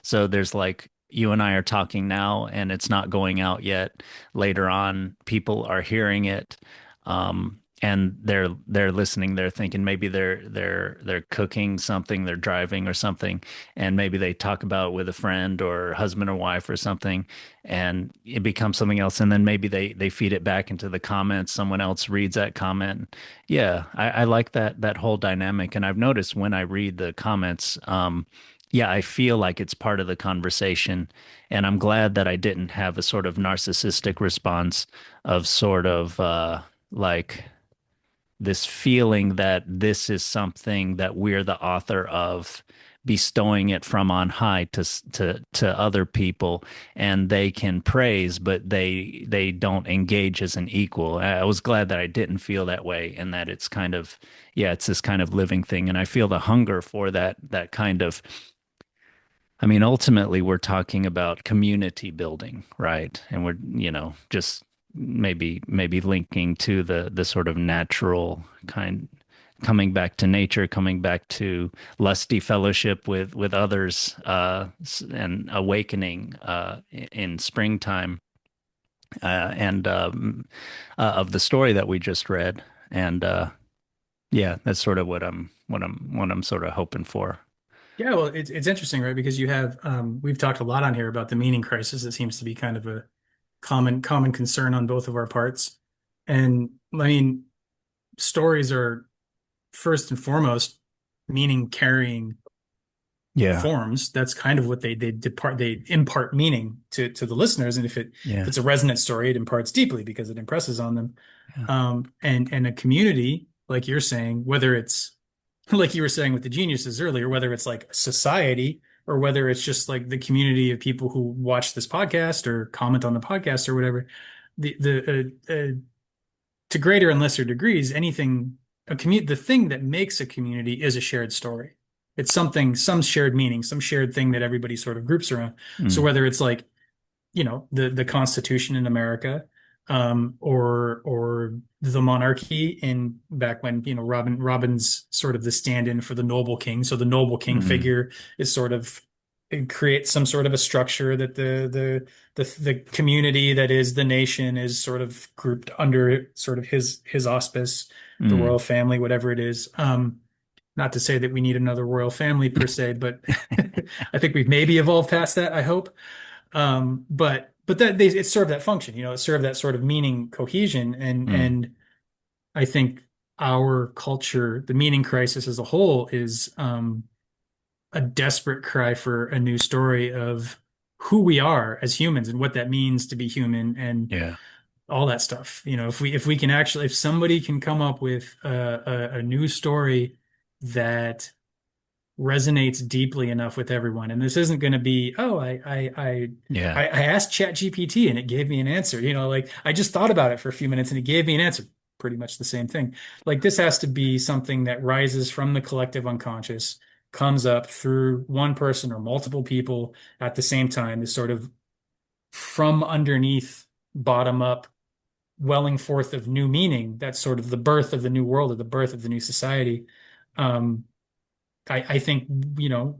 So there's like you and I are talking now and it's not going out yet. Later on, people are hearing it. And they're listening, they're thinking maybe they're cooking something, they're driving or something, and maybe they talk about it with a friend or husband or wife or something, and it becomes something else. And then maybe they feed it back into the comments. Someone else reads that comment. Yeah, I like that whole dynamic. And I've noticed when I read the comments, yeah, I feel like it's part of the conversation. And I'm glad that I didn't have a sort of narcissistic response of sort of like this feeling that this is something that we're the author of, bestowing it from on high to other people, and they can praise, but they don't engage as an equal. I was glad that I didn't feel that way, and that it's kind of, yeah, it's this kind of living thing, and I feel the hunger for that kind of. I mean, ultimately, we're talking about community building, right? And we're, just maybe linking to the sort of natural kind, coming back to nature, coming back to lusty fellowship with others, and awakening in springtime, and of the story that we just read. And yeah, that's sort of what I'm sort of hoping for. Yeah, well, it's interesting, right? Because you have we've talked a lot on here about the meaning crisis. It seems to be kind of a common concern on both of our parts. And I mean, stories are first and foremost meaning carrying Yeah, forms. That's kind of what they impart meaning to the listeners. And if yeah, it's a resonant story, it imparts deeply because it impresses on them. yeah. And a community, like you're saying, whether it's like you were saying with the geniuses earlier, whether it's like a society or whether it's just like the community of people who watch this podcast or comment on the podcast or whatever, the to greater and lesser degrees, the thing that makes a community is a shared story. It's something, some shared meaning, some shared thing that everybody sort of groups around. So Mm, whether it's like, the Constitution in America, or the monarchy in back when, Robin's sort of the stand-in for the noble king. So the noble king mm, figure is sort of, it creates some sort of a structure that the community that is the nation is sort of grouped under sort of his auspice, the royal mm. family, whatever it is. Not to say that we need another royal family per se, but I think we've maybe evolved past that, I hope. But it served that function, it served that sort of meaning cohesion, and Mm. and I think our culture, the meaning crisis as a whole, is a desperate cry for a new story of who we are as humans and what that means to be human and Yeah. all that stuff. If we can actually, if somebody can come up with a new story that resonates deeply enough with everyone. And this isn't going to be, oh, Yeah. I asked ChatGPT and it gave me an answer. Like I just thought about it for a few minutes and it gave me an answer. Pretty much the same thing. Like this has to be something that rises from the collective unconscious, comes up through one person or multiple people at the same time, is sort of from underneath, bottom up, welling forth of new meaning. That's sort of the birth of the new world or the birth of the new society. Um, I think,